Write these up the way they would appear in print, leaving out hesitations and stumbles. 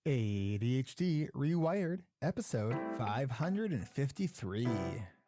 ADHD Rewired, episode 553.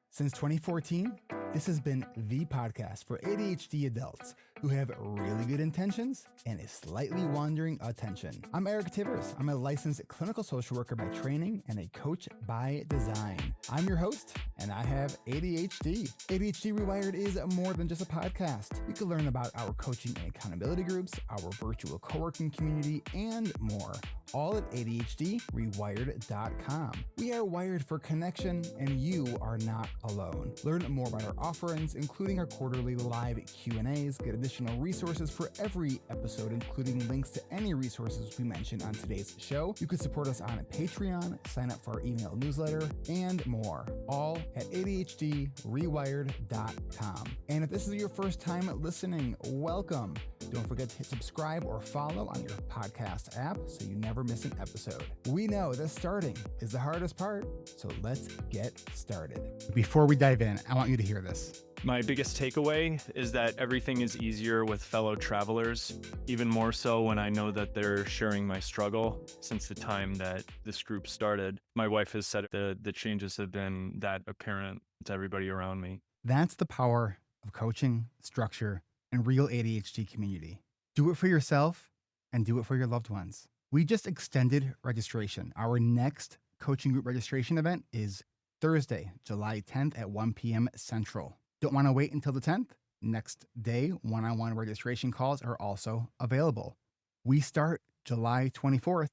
Since 2014, this has been the podcast for ADHD adults who have really good intentions and a slightly wandering attention. I'm Eric Tivers. I'm a licensed clinical social worker by training and a coach by design. I'm your host, and I have ADHD. ADHD Rewired is more than just a podcast. You can learn about our coaching and accountability groups, our virtual co-working community, and more, all at ADHDrewired.com. We are wired for connection, and you are not alone. Learn more about our offerings, including our quarterly live Q&As, get additional resources for every episode, including links to any resources we mentioned on today's show. You can support us on Patreon, sign up for our email newsletter, and more, all at ADHDrewired.com. And if this is your first time listening, welcome. Don't forget to hit subscribe or follow on your podcast app so you never miss an episode. We know that starting is the hardest part, so let's get started. Before we dive in, I want you to hear this. My biggest takeaway is that everything is easier with fellow travelers, even more so when I know that they're sharing my struggle. Since the time that this group started, my wife has said the changes have been that apparent to everybody around me. That's the power of coaching, structure, and real ADHD community. Do it for yourself and do it for your loved ones. We just extended registration. Our next coaching group registration event is Thursday, July 10th at 1 p.m. Central. Don't want to wait until the 10th? Next day, one-on-one registration calls are also available. We start July 24th.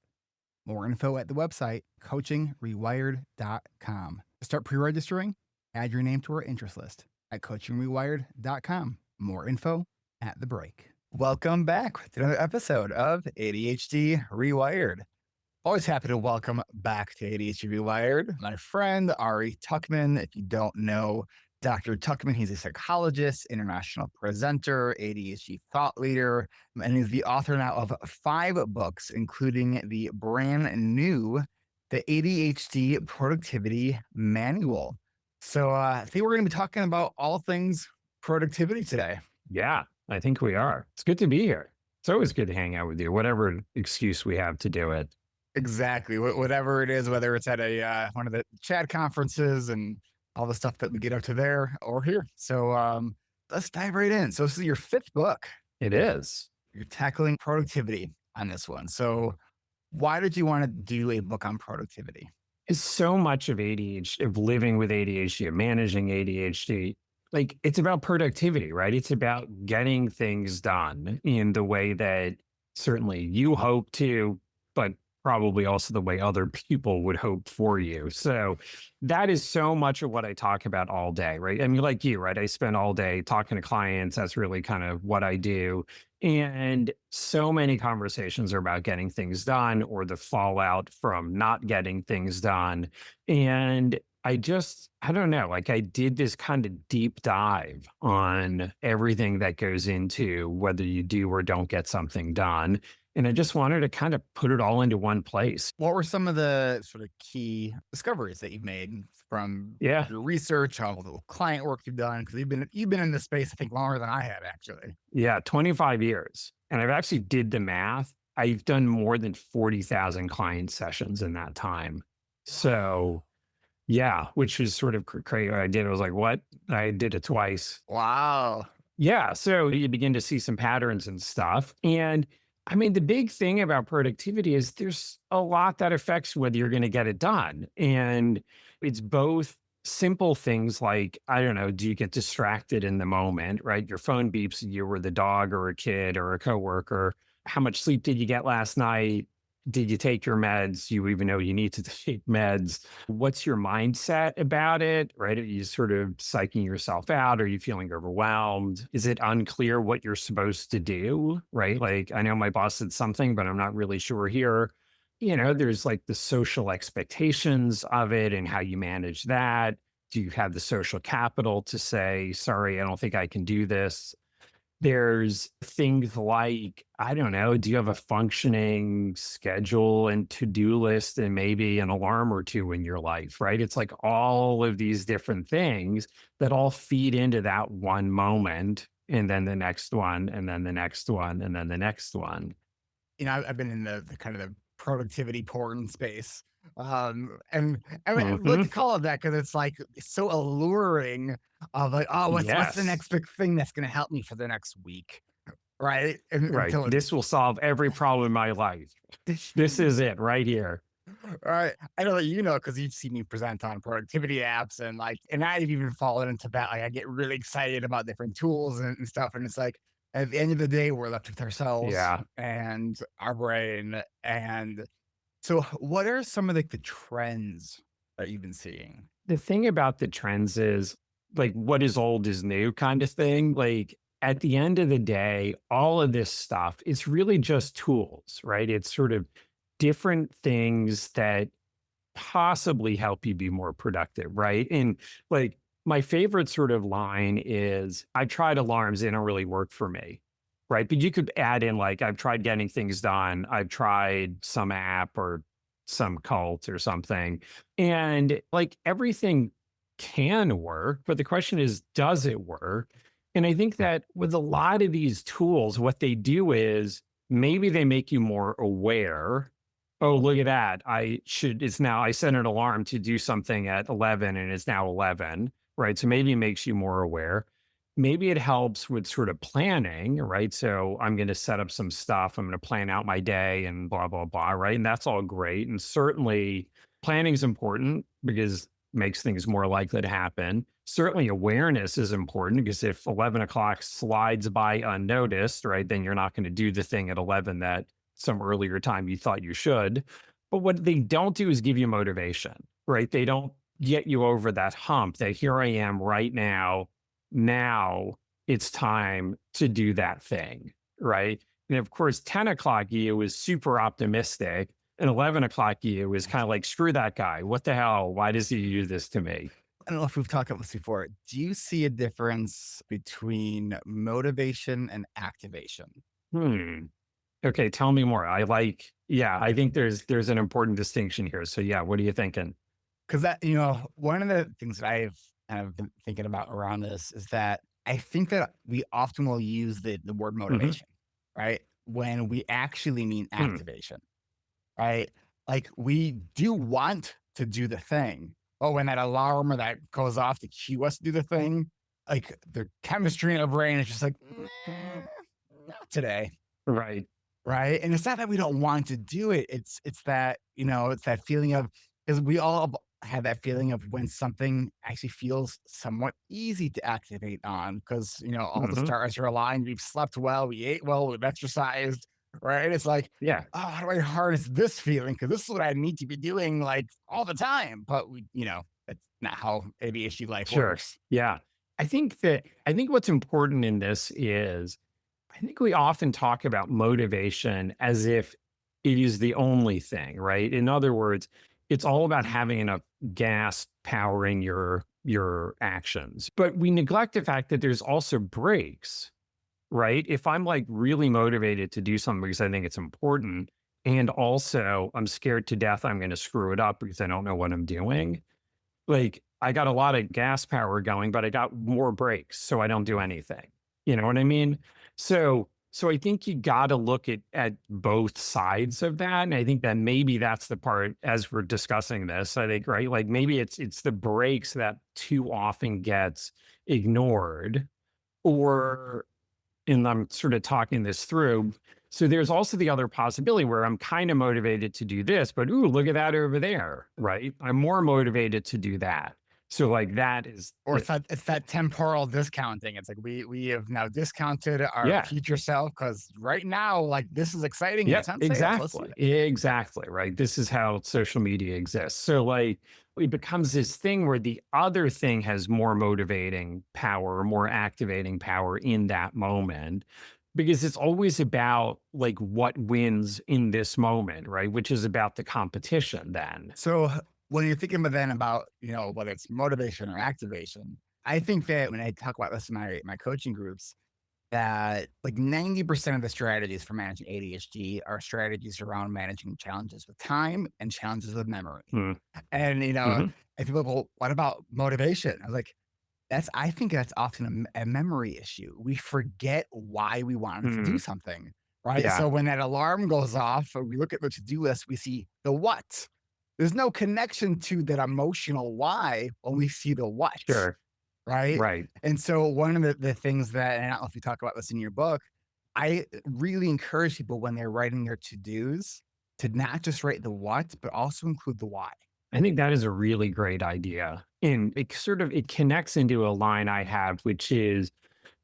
More info at the website, coachingrewired.com. To start pre-registering, add your name to our interest list at coachingrewired.com. More info at the break. Welcome back to another episode of ADHD Rewired. Always happy to welcome back to ADHD Rewired my friend, Ari Tuckman. If you don't know Dr. Tuckman, he's a psychologist, international presenter, ADHD thought leader, and he's the author now of 5 books, including the brand new, The ADHD Productivity Manual. So I think we're going to be talking about all things productivity today. Yeah, I think we are. It's good to be here. It's always good to hang out with you, whatever excuse we have to do it. Exactly. Whatever it is, whether it's at a one of the chat conferences and all the stuff that we get up to there or here. So let's dive right in. So this is your 5th book. It is. You're tackling productivity on this one. So why did you want to do a book on productivity? It's so much of ADHD, of living with ADHD, of managing ADHD. Like, it's about productivity, right? It's about getting things done in the way that certainly you hope to, but probably also the way other people would hope for you. So that is so much of what I talk about all day, right? I mean, like you, right? I spend all day talking to clients. That's really kind of what I do. And so many conversations are about getting things done or the fallout from not getting things done. And I don't know, like I did this kind of deep dive on everything that goes into whether you do or don't get something done. And I just wanted to kind of put it all into one place. What were some of the sort of key discoveries that you've made from your research, all the client work you've done? Because you've been in this space, I think, longer than I have, actually. Yeah, 25 years. And I've actually did the math. I've done more than 40,000 client sessions in that time. So yeah, which is sort of crazy. I was like, what? I did it twice. Wow. Yeah. So you begin to see some patterns and stuff. And I mean, the big thing about productivity is there's a lot that affects whether you're going to get it done. And it's both simple things like, I don't know, do you get distracted in the moment, right? Your phone beeps, you were the dog or a kid or a coworker. How much sleep did you get last night? Did you take your meds? You even know you need to take meds. What's your mindset about it, right? Are you sort of psyching yourself out? Are you feeling overwhelmed? Is it unclear what you're supposed to do, right? Like, I know my boss said something, but I'm not really sure here. You know, there's like the social expectations of it and how you manage that. Do you have the social capital to say, sorry, I don't think I can do this? There's things like, I don't know, do you have a functioning schedule and to-do list and maybe an alarm or two in your life, right? It's like all of these different things that all feed into that one moment, and then the next one, and then the next one, and then the next one. You know, I've been in the kind of the productivity porn space. I mean, I like Hmm. to call it that because it's like it's so alluring of like, oh, what's the Yes. next big thing that's going to help me for the next week, right? And, Right. until This will solve every problem in my life. it's This is it right here. right. I know that you know because you see me present on productivity apps and like, and I've even fallen into that. Like, I get really excited about different tools and stuff, and it's like at the end of the day, we're left with ourselves Yeah. and our brain. And so, what are some of like the trends that you've been seeing? The thing about the trends is like what is old is new kind of thing. Like at the end of the day, all of this stuff, it's really just tools, right? It's sort of different things that possibly help you be more productive, right? And like my favorite sort of line is I tried alarms, they don't really work for me. Right. But you could add in like I've tried getting things done. I've tried some app or some cult or something. And like everything can work, but the question is, does it work? And I think that with a lot of these tools, what they do is maybe they make you more aware. Oh, look at that. It's now, I set an alarm to do something at 11 and it's now 11, right? So maybe it makes you more aware. Maybe it helps with sort of planning, right? So I'm going to set up some stuff. I'm going to plan out my day and blah, blah, blah, right? And that's all great. And certainly planning is important because it makes things more likely to happen. Certainly awareness is important because if 11 o'clock slides by unnoticed, right, then you're not going to do the thing at 11 that some earlier time you thought you should. But what they don't do is give you motivation, right? They don't get you over that hump that here I am right now. Now it's time to do that thing, right? And of course, 10 o'clock you is super optimistic. And 11 o'clock you is kind of like, screw that guy. What the hell? Why does he do this to me? I don't know if we've talked about this before. Do you see a difference between motivation and activation? Hmm. Okay, tell me more. Yeah, I think there's an important distinction here. So yeah, what are you thinking? Because that, one of the things that I've kind of been thinking about around this is that I think that we often will use the word Hmm. motivation, right? When we actually mean Hmm. activation, right? Like we do want to do the thing, but when that alarm or that goes off to cue us to do the thing, like the chemistry in our brain is just like, "Nah, not today." Right. Right? And it's not that we don't want to do it. It's that, it's that feeling of because we all have that feeling of when something actually feels somewhat easy to activate on because, all the Hmm. stars are aligned. We've slept well, we ate well, we've exercised, right? It's like, Yeah. oh, how do I harness this feeling? Because this is what I need to be doing like all the time. But that's not how ADHD life Sure. works. Yeah. I think what's important in this is I think we often talk about motivation as if it is the only thing, right? In other words, it's all about having enough gas powering your actions. But we neglect the fact that there's also breaks, right? If I'm like really motivated to do something because I think it's important, and also I'm scared to death I'm going to screw it up because I don't know what I'm doing, like, I got a lot of gas power going, but I got more brakes, so I don't do anything. You know what I mean? So I think you gotta look at both sides of that, and I think that maybe that's the part as we're discussing this, I think, right? Like, maybe it's the brakes that too often gets ignored, or and I'm sort of talking this through. So there's also the other possibility where I'm kind of motivated to do this, but ooh, look at that over there, right? I'm more motivated to do that. So like that is Or it's that temporal discounting. It's like we have now discounted our yeah. future self because right now, like this is exciting and Yep, it's on sale. So let's do exactly. it. Exactly, right? This is how social media exists. So like it becomes this thing where the other thing has more motivating power or more activating power in that moment because it's always about like what wins in this moment, right? Which is about the competition then. So when you're thinking about then about, whether it's motivation or activation, I think that when I talk about this in my coaching groups, that like 90% of the strategies for managing ADHD are strategies around managing challenges with time and challenges with memory. Mm, And, mhm, and people go, well, what about motivation? I was like, I think that's often a memory issue. We forget why we wanted to do mm, something. right? Yeah, So when that alarm goes off, or we look at the to-do list, we see the what. There's no connection to that emotional why when we see the what, sure. right? Right. And so one of the things that, and I don't know if you talk about this in your book, I really encourage people when they're writing their to-dos to not just write the what, but also include the why. I think that is a really great idea. And it connects into a line I have, which is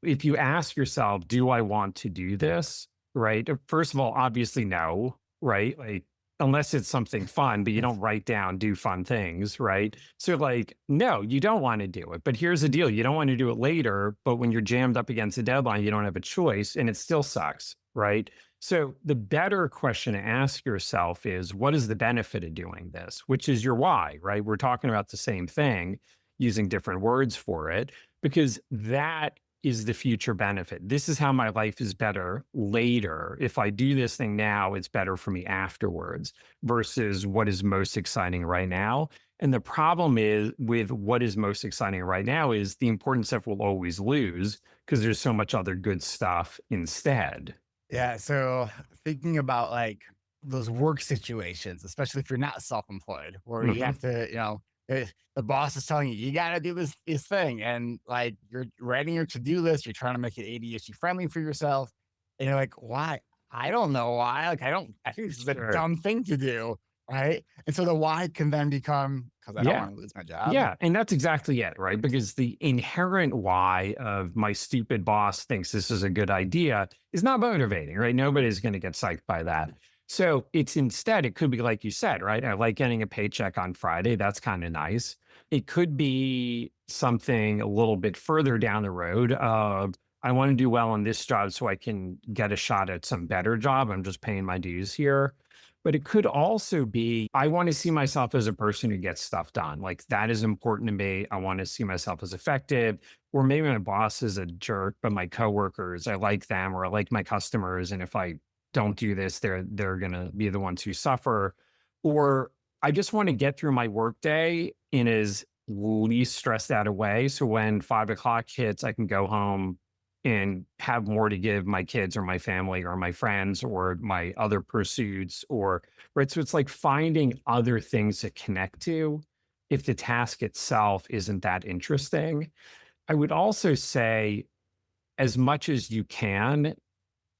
if you ask yourself, do I want to do this? Right. First of all, obviously, no. Right. Like, unless it's something fun, but you don't write down, do fun things. Right. So, like, no, you don't want to do it. But here's the deal, you don't want to do it later. But when you're jammed up against a deadline, you don't have a choice and it still sucks. Right. So, the better question to ask yourself is, what is the benefit of doing this? Which is your why, right? We're talking about the same thing using different words for it, because that is the future benefit. This is how my life is better later. If I do this thing now, it's better for me afterwards versus what is most exciting right now. And the problem is with what is most exciting right now is the important stuff will always lose because there's so much other good stuff instead. Yeah. So thinking about like those work situations, especially if you're not self-employed, where you Mhm. have to, the boss is telling you, you got to do this thing. And like you're writing your to-do list, you're trying to make it ADHD friendly for yourself. And you're like, why? I don't know why. Like, I think this is a Sure. dumb thing to do. Right. And so the why can then become because I don't Yeah. want to lose my job. Yeah, and that's exactly it, right? Because the inherent why of my stupid boss thinks this is a good idea is not motivating, right? Nobody's going to get psyched by that. So it's instead, it could be like you said, right? I like getting a paycheck on Friday. That's kind of nice. It could be something a little bit further down the road of, I want to do well on this job so I can get a shot at some better job. I'm just paying my dues here. But it could also be, I want to see myself as a person who gets stuff done. Like that is important to me. I want to see myself as effective. Or maybe my boss is a jerk, but my coworkers, I like them, or I like my customers. And if I don't do this, they're gonna be the ones who suffer. Or I just want to get through my workday in as least stressed out a way. So when 5 o'clock hits, I can go home and have more to give my kids or my family or my friends or my other pursuits or right. So it's like finding other things to connect to if the task itself isn't that interesting. I would also say, as much as you can,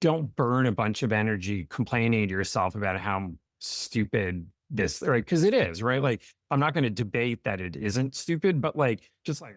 don't burn a bunch of energy complaining to yourself about how stupid this, right? Because it is, right? Like, I'm not going to debate that it isn't stupid, but like, just like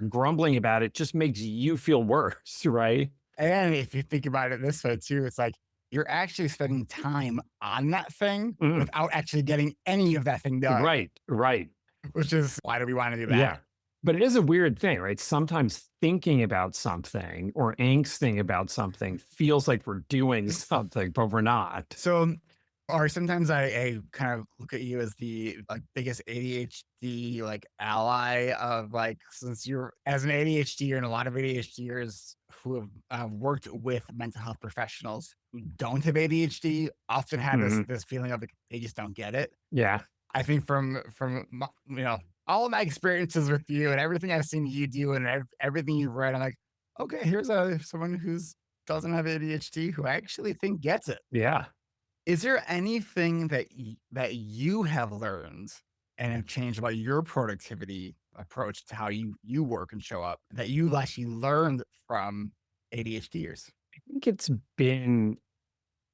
grumbling about it just makes you feel worse, right? And if you think about it this way too, it's like you're actually spending time on that thing Mm, without actually getting any of that thing done, right, right. which is why do we want to do Yeah. that? But it is a weird thing, right? Sometimes thinking about something or angsting about something feels like we're doing something, but we're not. So, or sometimes I kind of look at you as the like biggest ADHD like ally of like since you're as an ADHD and a lot of ADHDers who have worked with mental health professionals who don't have ADHD often have this Mhm. this feeling of like they just don't get it. Yeah. I think from all of my experiences with you and everything I've seen you do and everything you've read, I'm like, okay, here's someone who's doesn't have ADHD who I actually think gets it. Yeah. Is there anything that you have learned and have changed about your productivity approach to how you work and show up that you actually learned from ADHDers? I think it's been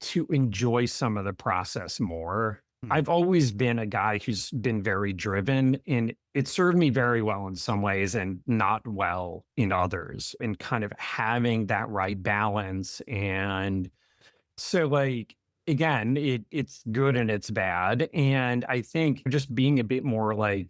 to enjoy some of the process more. Hmm. I've always been a guy who's been very driven, and it served me very well in some ways and not well in others, and kind of having that right balance. And so, like, again, it's good and it's bad. And I think just being a bit more like,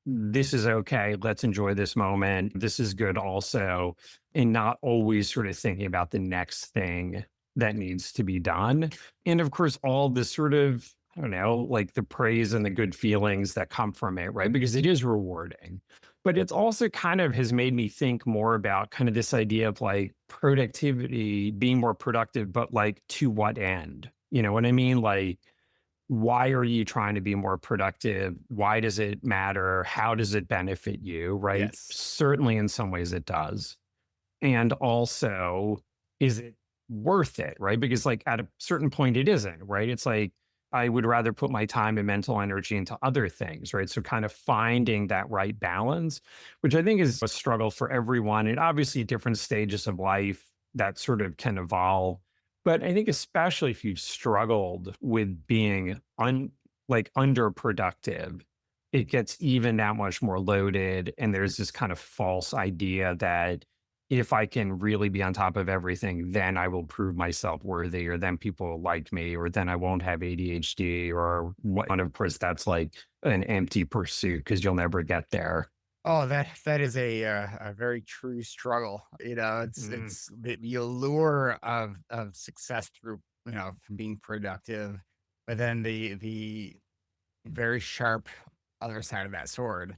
this is okay. Let's enjoy this moment. This is good also. And not always sort of thinking about the next thing that needs to be done. And of course, all the sort of, I don't know, like the praise and the good feelings that come from it, right? Because it is rewarding. But it's also kind of has made me think more about kind of this idea of like productivity, being more productive, but like to what end? You know what I mean? Like, why are you trying to be more productive? Why does it matter? How does it benefit you? Right. Yes. Certainly, in some ways, it does. And also, is it worth it, right? Because like at a certain point, it isn't, right? It's like I would rather put my time and mental energy into other things, right? So kind of finding that right balance, which I think is a struggle for everyone. And obviously at different stages of life that sort of can evolve. But I think especially if you've struggled with being underproductive, it gets even that much more loaded. And there's this kind of false idea that if I can really be on top of everything, then I will prove myself worthy, or then people will like me, or then I won't have ADHD, or what. And of course, that's like an empty pursuit because you'll never get there. Oh, that is a very true struggle. Mm, It's the allure of success through, from being productive, but then the very sharp other side of that sword.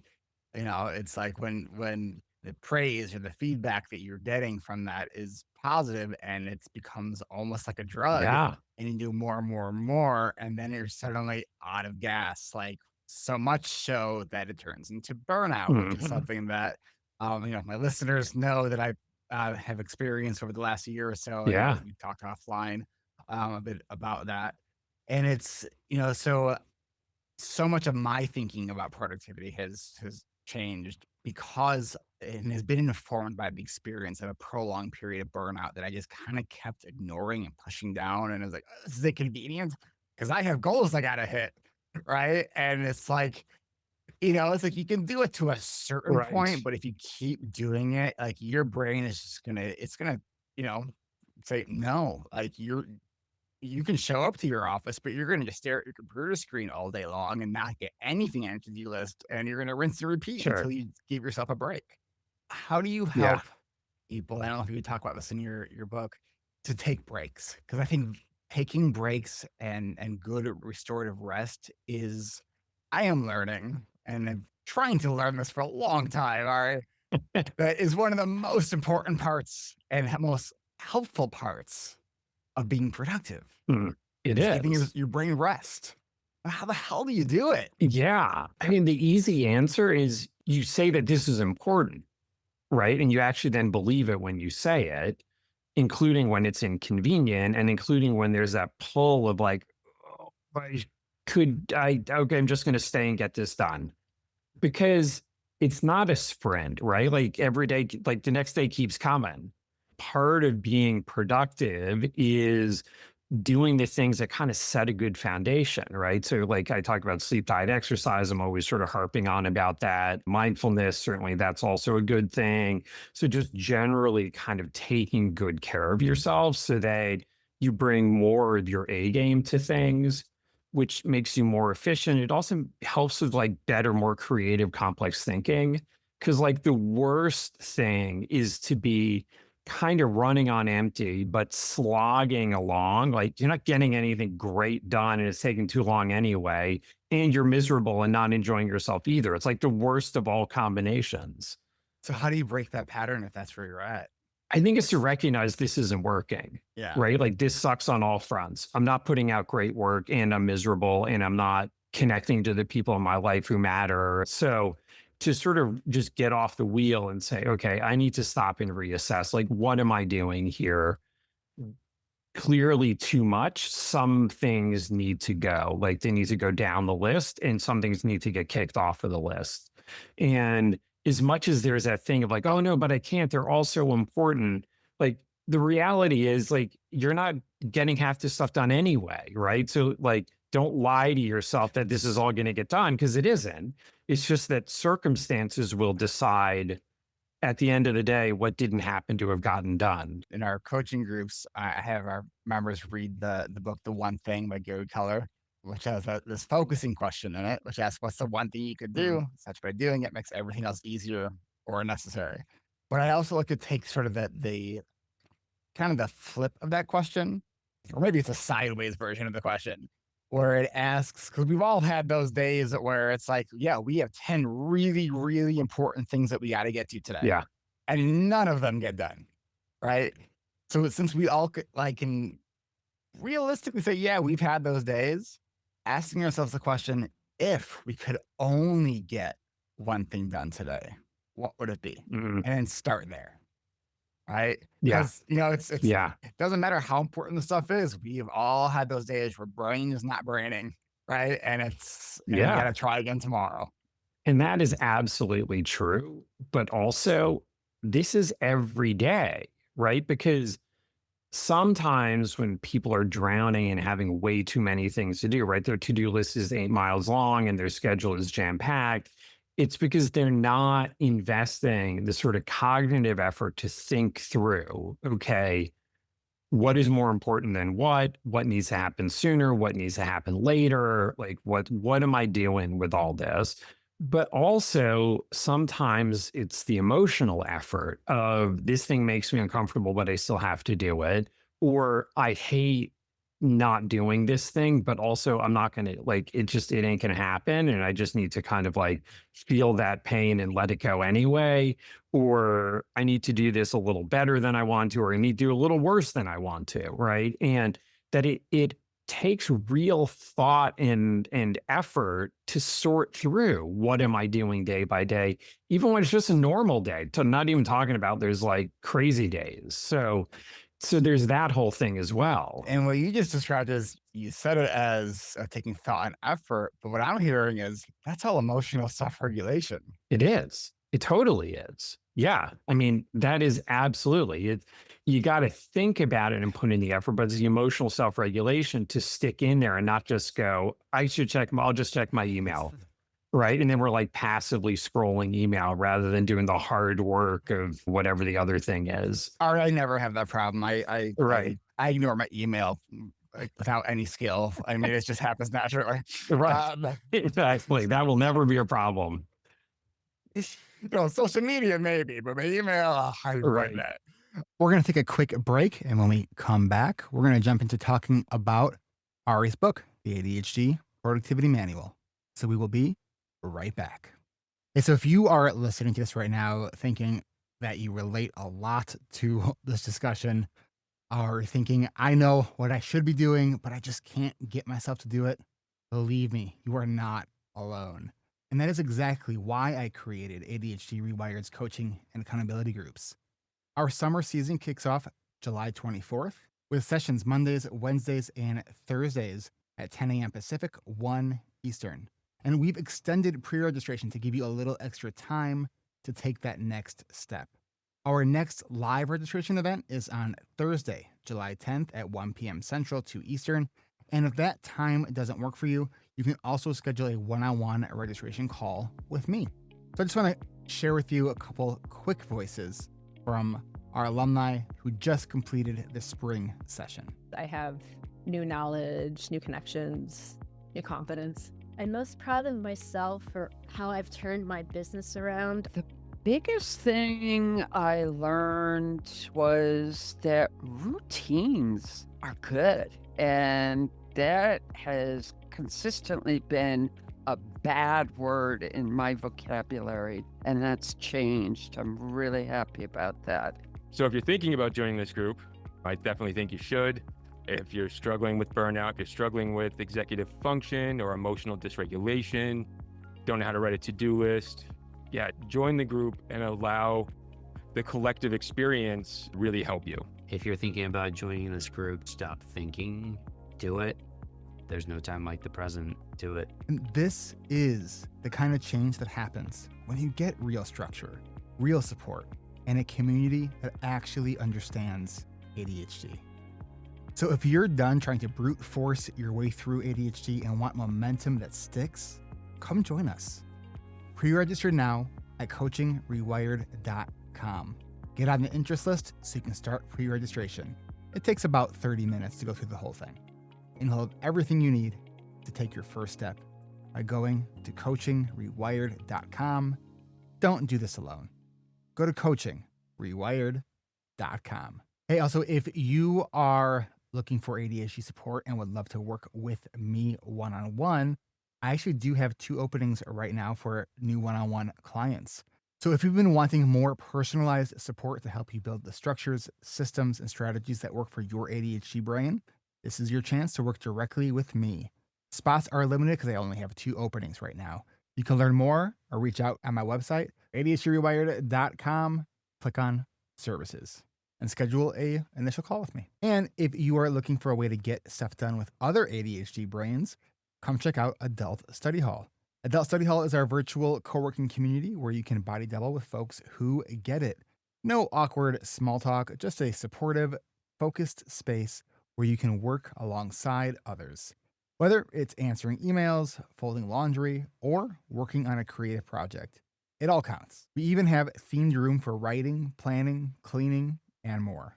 It's like when the praise or the feedback that you're getting from that is positive, and it becomes almost like a drug, yeah. and you do more and more and more, and then you're suddenly out of gas, like so much so that it turns into burnout, which is Mhm. something that my listeners know that I have experienced over the last year or so. Yeah. We talked offline a bit about that, and it's so much of my thinking about productivity has changed because and has been informed by the experience of a prolonged period of burnout that I just kind of kept ignoring and pushing down. And I was like, "Oh, this is inconvenient because I have goals I gotta hit." Right. And it's like you can do it to a certain point, Right. but if you keep doing it, like your brain is just it's gonna, you know, say no. Like you can show up to your office, but you're going to just stare at your computer screen all day long and not get anything on your to-do list. And you're going to rinse and repeat until Sure. you give yourself a break. How do you Yeah. help people? I don't know if you would talk about this in your book, to take breaks. Because I think taking breaks and good restorative rest is, I am learning and I'm trying to learn this for a long time. All right. That is one of the most important parts and most helpful parts of being productive. Mm, it Just giving is. your brain rest. How the hell do you do it? Yeah. I mean, the easy answer is you say that this is important, right? And you actually then believe it when you say it, including when it's inconvenient and including when there's that pull of like, oh, okay, I'm just going to stay and get this done because it's not a sprint, right? Like every day, like the next day keeps coming. Part of being productive is doing the things that kind of set a good foundation, right? So, like I talk about sleep, diet, exercise, I'm always sort of harping on about that. Mindfulness, certainly, that's also a good thing. So, just generally kind of taking good care of yourself so that you bring more of your A game to things, which makes you more efficient. It also helps with like better, more creative, complex thinking. Cause like the worst thing is to be kind of running on empty, but slogging along. Like you're not getting anything great done and it's taking too long anyway. And you're miserable and not enjoying yourself either. It's like the worst of all combinations. So how do you break that pattern if that's where you're at? I think it's to recognize this isn't working, Yeah. right? Like this sucks on all fronts. I'm not putting out great work and I'm miserable and I'm not connecting to the people in my life who matter. So to sort of just get off the wheel and say, okay, I need to stop and reassess. Like, what am I doing here? Clearly too much. Some things need to go, like they need to go down the list, and some things need to get kicked off of the list. And as much as there's that thing of like, oh no, but I can't, they're all so important. Like the reality is, like, you're not getting half this stuff done anyway, right? So, like, don't lie to yourself that this is all going to get done because it isn't. It's just that circumstances will decide at the end of the day what didn't happen to have gotten done. In our coaching groups, I have our members read the book The One Thing by Gary Keller, which has this focusing question in it, which asks, what's the one thing you could Mm, do such by doing it makes everything else easier or necessary? But I also like to take sort of the kind of the flip of that question, or maybe it's a sideways version of the question, where it asks, because we've all had those days where it's like, yeah, we have 10 really, really important things that we got to get to today, yeah. and none of them get done. Right. So since we all can realistically say, yeah, we've had those days, asking ourselves the question, if we could only get one thing done today, what would it be? Mm. And then start there. right? Yeah. Because, you know, it Yeah. doesn't matter how important the stuff is. We've all had those days where brain is not braining, right? And you got Yeah. to try again tomorrow. And that is absolutely true. But also, this is every day, right? Because sometimes when people are drowning and having way too many things to do, right? Their to do list is 8 miles long and their schedule is jam packed. It's because they're not investing the sort of cognitive effort to think through, okay, what is more important than what needs to happen sooner, what needs to happen later, like what am I doing with all this? But also sometimes it's the emotional effort of this thing makes me uncomfortable but I still have to do it, or I hate not doing this thing but also I'm not going to, like, it ain't going to happen and I just need to kind of like feel that pain and let it go anyway, or I need to do this a little better than I want to, or I need to do a little worse than I want to, right? And that it takes real thought and effort to sort through what am I doing day by day, even when it's just a normal day. To not even talking about there's like crazy days. So there's that whole thing as well. And what you just described is you said it as taking thought and effort, but what I'm hearing is that's all emotional self-regulation. It is. It totally is. Yeah. I mean, that is absolutely it. You got to think about it and put in the effort, but it's the emotional self regulation to stick in there and not just go, I'll just check my email. Right. And then we're like passively scrolling email rather than doing the hard work of whatever the other thing is. I never have that problem. Right. I ignore my email like, without any skill. I mean, it just happens naturally. Right. Exactly. That will never be a problem. You know, social media maybe, but my email, I avoid Right. that. We're going to take a quick break. And when we come back, we're going to jump into talking about Ari's book, The ADHD Productivity Manual. So we will be right back. Okay, so if you are listening to this right now thinking that you relate a lot to this discussion, or thinking, I know what I should be doing, but I just can't get myself to do it, believe me, you are not alone. And that is exactly why I created ADHD Rewired's coaching and accountability groups. Our summer season kicks off July 24th with sessions Mondays, Wednesdays, and Thursdays at 10 a.m. Pacific, 1 Eastern. And we've extended pre-registration to give you a little extra time to take that next step. Our next live registration event is on Thursday, July 10th at 1 p.m. Central, 2 Eastern. And if that time doesn't work for you, you can also schedule a one-on-one registration call with me. So I just want to share with you a couple quick voices from our alumni who just completed the spring session. I have new knowledge, new connections, new confidence. I'm most proud of myself for how I've turned my business around. The biggest thing I learned was that routines are good. And that has consistently been a bad word in my vocabulary. And that's changed. I'm really happy about that. So if you're thinking about joining this group, I definitely think you should. If you're struggling with burnout, if you're struggling with executive function or emotional dysregulation, don't know how to write a to-do list, join the group and allow the collective experience really help you. If you're thinking about joining this group, stop thinking, do it. There's no time like the present, do it. And this is the kind of change that happens when you get real structure, real support, and a community that actually understands ADHD. So if you're done trying to brute force your way through ADHD and want momentum that sticks, come join us. Pre-register now at coachingrewired.com. Get on the interest list so you can start pre-registration. It takes about 30 minutes to go through the whole thing. And you'll have everything you need to take your first step by going to coachingrewired.com. Don't do this alone. Go to coachingrewired.com. Hey, also, if you are looking for ADHD support and would love to work with me one-on-one, I actually do have 2 openings right now for new one-on-one clients. So if you've been wanting more personalized support to help you build the structures, systems, and strategies that work for your ADHD brain, this is your chance to work directly with me. Spots are limited because I only have 2 openings right now. You can learn more or reach out on my website, ADHDrewired.com. Click on services. and schedule a initial call with me. And if you are looking for a way to get stuff done with other ADHD brains, come check out Adult Study Hall. Adult Study Hall is our virtual co-working community where you can body double with folks who get it. No awkward small talk, just a supportive, focused space where you can work alongside others. Whether it's answering emails, folding laundry, or working on a creative project, it all counts. We even have themed room for writing, planning, cleaning, and more.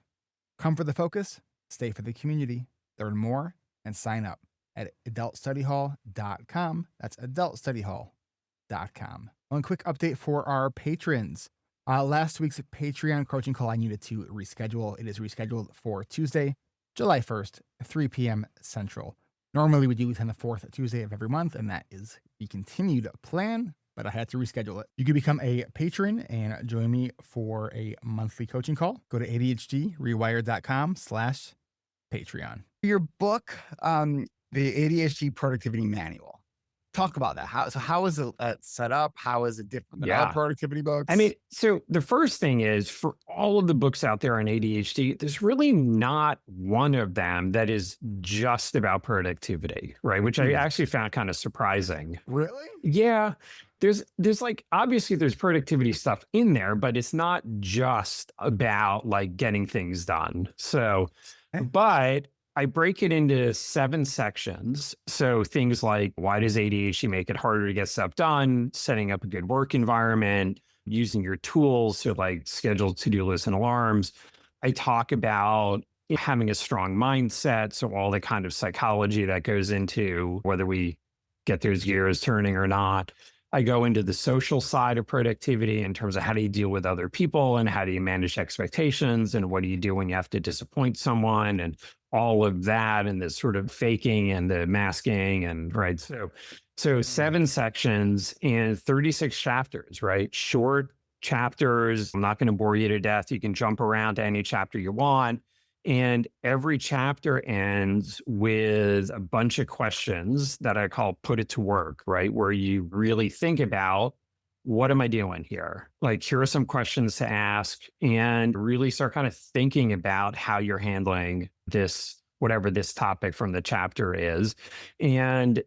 Come for the focus, stay for the community. Learn more and sign up at adultstudyhall.com. That's adultstudyhall.com. One quick update for our patrons. Last week's Patreon coaching call I needed to reschedule. It is rescheduled for Tuesday, July 1st, 3 p.m. Central. Normally we do it on the fourth Tuesday of every month, and that is the continued plan, but I had to reschedule it. You can become a patron and join me for a monthly coaching call. Go to ADHDrewired.com/Patreon. Your book, the ADHD Productivity Manual. Talk about that. How is it set up? How is it different than other productivity books? I mean, so the first thing is for all of the books out there on ADHD, there's really not one of them that is just about productivity, right? Which I actually found kind of surprising. Really? Yeah. There's like, obviously there's productivity stuff in there, but it's not just about like getting things done. So, but I break it into 7 sections. So things like, why does ADHD make it harder to get stuff done? Setting up a good work environment, using your tools, so like schedule to-do lists and alarms. I talk about having a strong mindset. So all the kind of psychology that goes into whether we get those gears turning or not. I go into the social side of productivity in terms of how do you deal with other people and how do you manage expectations and what do you do when you have to disappoint someone and all of that and the sort of faking and the masking and right. So 7 sections and 36 chapters, right? Short chapters. I'm not going to bore you to death. You can jump around to any chapter you want. And every chapter ends with a bunch of questions that I call put it to work, right? Where you really think about, what am I doing here? Like, here are some questions to ask and really start kind of thinking about how you're handling this, whatever this topic from the chapter is. And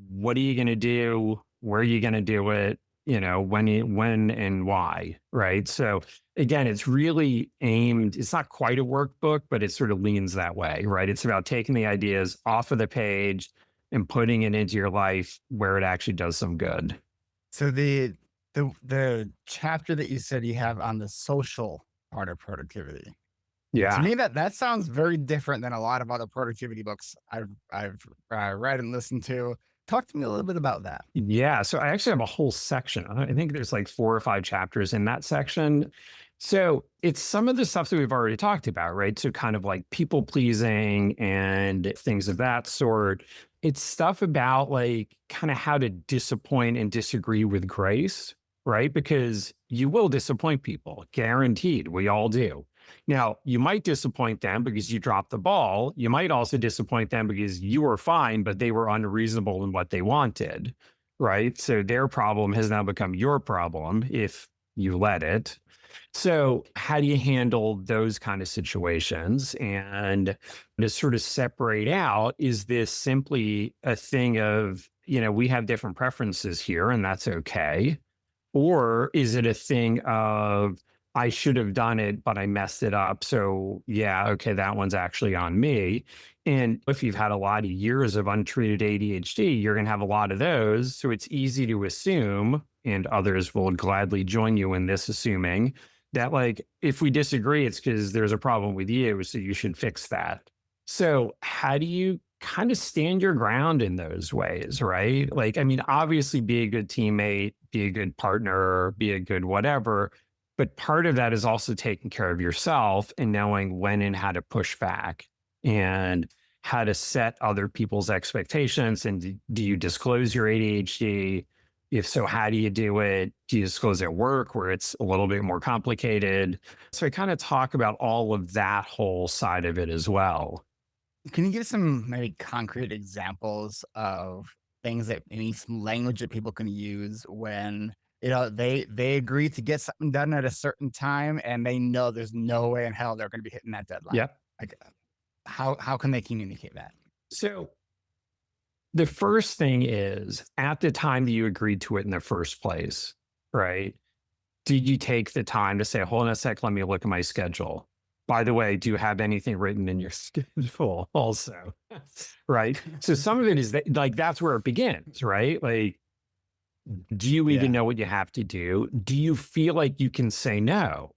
what are you going to do? Where are you going to do it? You know, when and why, right? So again, it's really aimed, it's not quite a workbook, but it sort of leans that way, right? It's about taking the ideas off of the page and putting it into your life where it actually does some good. So the chapter that you said you have on the social part of productivity. Yeah. To me, that sounds very different than a lot of other productivity books I've read and listened to. Talk to me a little bit about that. Yeah. So I actually have a whole section. I think there's like 4 or 5 chapters in that section. So it's some of the stuff that we've already talked about, right? So kind of like people pleasing and things of that sort. It's stuff about like kind of how to disappoint and disagree with grace, right? Because you will disappoint people, guaranteed. We all do. Now, you might disappoint them because you dropped the ball. You might also disappoint them because you were fine, but they were unreasonable in what they wanted, right? So their problem has now become your problem if you let it. So how do you handle those kind of situations? And to sort of separate out, is this simply a thing of, we have different preferences here and that's okay? Or is it a thing of, I should have done it, but I messed it up. So yeah, okay, that one's actually on me. And if you've had a lot of years of untreated ADHD, you're going to have a lot of those. So it's easy to assume, and others will gladly join you in this assuming, that like, if we disagree, it's because there's a problem with you, so you should fix that. So how do you kind of stand your ground in those ways, right? Like, I mean, obviously be a good teammate, be a good partner, be a good whatever. But part of that is also taking care of yourself and knowing when and how to push back and how to set other people's expectations. And do you disclose your ADHD? If so, how do you do it? Do you disclose at work where it's a little bit more complicated? So I kind of talk about all of that whole side of it as well. Can you give some maybe concrete examples of things that maybe some language that people can use when they agree to get something done at a certain time, and they know there's no way in hell they're going to be hitting that deadline. Yep. Like, how can they communicate that? So the first thing is, at the time that you agreed to it in the first place, right? Did you take the time to say, hold on a sec, let me look at my schedule? By the way, do you have anything written in your schedule also? Right. So some of it is that, like, that's where it begins, right? Like, do you even know what you have to do? Do you feel like you can say no?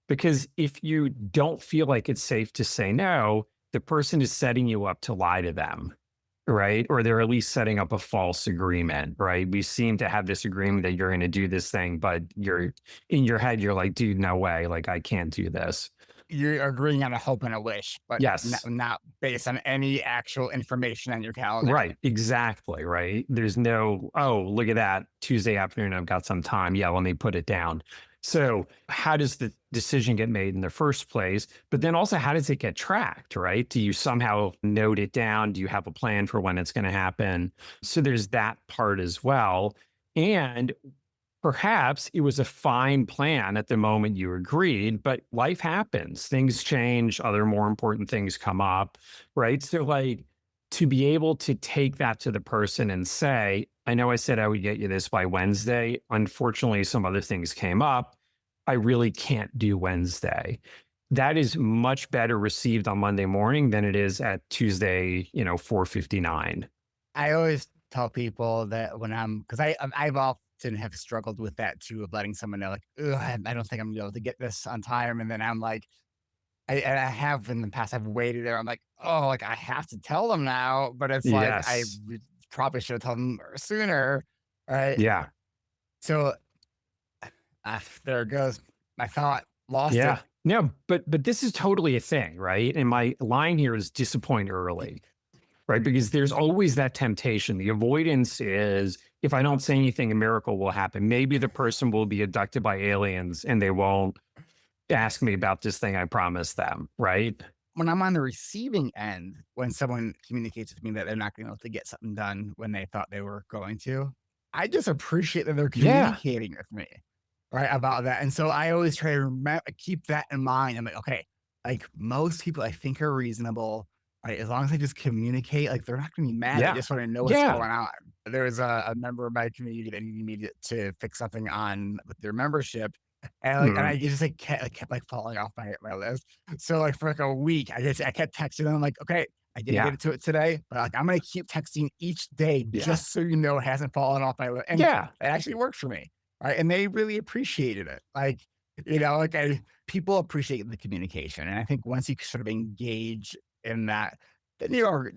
Because if you don't feel like it's safe to say no, the person is setting you up to lie to them, right? Or they're at least setting up a false agreement, right? We seem to have this agreement that you're going to do this thing, but you're in your head, you're like, dude, no way. Like, I can't do this. You're agreeing on a hope and a wish, but Yes. not based on any actual information on your calendar. Right. Exactly. Right. There's no, oh, look at that. Tuesday afternoon, I've got some time. Yeah, let me put it down. So how does the decision get made in the first place? But then also, how does it get tracked, right? Do you somehow note it down? Do you have a plan for when it's going to happen? So there's that part as well. And perhaps it was a fine plan at the moment you agreed, but life happens. Things change, other more important things come up, right? So like, to be able to take that to the person and say, I know I said I would get you this by Wednesday. Unfortunately, some other things came up. I really can't do Wednesday. That is much better received on Monday morning than it is at Tuesday, 4:59. I always tell people that because I've often have struggled with that too, of letting someone know, like, I don't think I'm gonna be able to get this on time. And then I'm like, I have in the past, I've waited there. I'm like, oh, like I have to tell them now, but it's like I Yes. probably should have told them sooner, right? Yeah. So there it goes. My thought lost Yeah. it. No, but this is totally a thing, right? And my line here is disappoint early, right? Because there's always that temptation. The avoidance is, if I don't say anything, a miracle will happen. Maybe the person will be abducted by aliens and they won't ask me about this thing I promised them, right? When I'm on the receiving end, when someone communicates with me that they're not going to be able to get something done when they thought they were going to, I just appreciate that they're Yeah. communicating with me, right, about that. And so I always try to keep that in mind. I'm like, okay, like most people I think are reasonable, right? As long as they just communicate, like they're not going to be mad. Yeah. They just want to know what's Yeah. going on. There was a member of my community that needed me to fix something on with their membership. And I just kept like falling off my list. So like for like a week, I kept texting them like, okay, I didn't get to it today, but like I'm gonna keep texting each day just so you know it hasn't fallen off my list. And it actually works for me, right? And they really appreciated it. Like people appreciate the communication, and I think once you sort of engage in that, then you are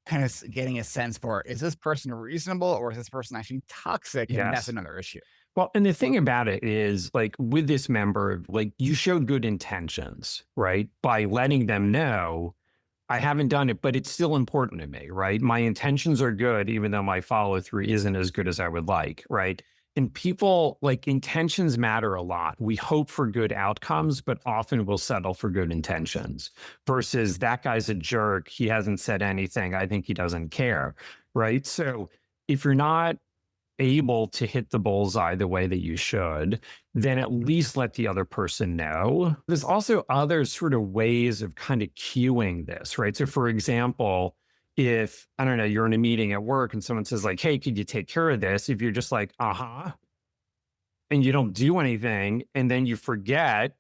kind of getting a sense for, is this person reasonable or is this person actually toxic? And that's another issue. Well, and the thing about it is, like, with this member, like, you showed good intentions, right? By letting them know, I haven't done it, but it's still important to me, right? My intentions are good, even though my follow through isn't as good as I would like, right? And people, like, intentions matter a lot. We hope for good outcomes, but often we'll settle for good intentions versus that guy's a jerk. He hasn't said anything. I think he doesn't care, right? So if you're not able to hit the bullseye the way that you should, then at least let the other person know. There's also other sort of ways of kind of cueing this, right? So for example, if, I don't know, you're in a meeting at work and someone says like, hey, could you take care of this? If you're just like, and you don't do anything and then you forget,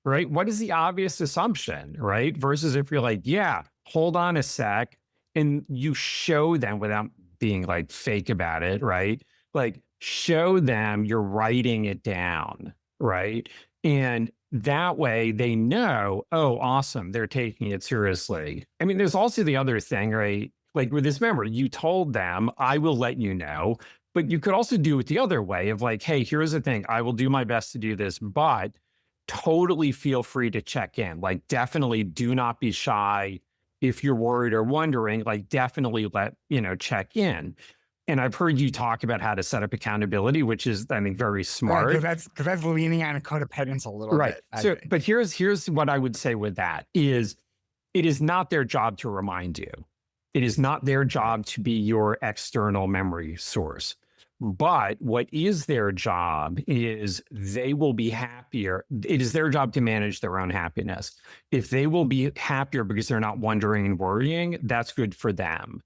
right? What is the obvious assumption, right? Versus if you're like, yeah, hold on a sec, and you show them without being like fake about it, right? Like show them you're writing it down, right? And that way they know, oh, awesome, they're taking it seriously. I mean, there's also the other thing, right? Like with this member, you told them, I will let you know, but you could also do it the other way of like, hey, here's the thing, I will do my best to do this, but totally feel free to check in. Like definitely do not be shy. If you're worried or wondering, like definitely check in. And I've heard you talk about how to set up accountability, which is, I think, very smart. Because that's leaning on codependence a little bit. So, but here's what I would say with that is, it is not their job to remind you. It is not their job to be your external memory source. But what is their job is they will be happier. It is their job to manage their own happiness. If they will be happier because they're not wondering and worrying, that's good for them.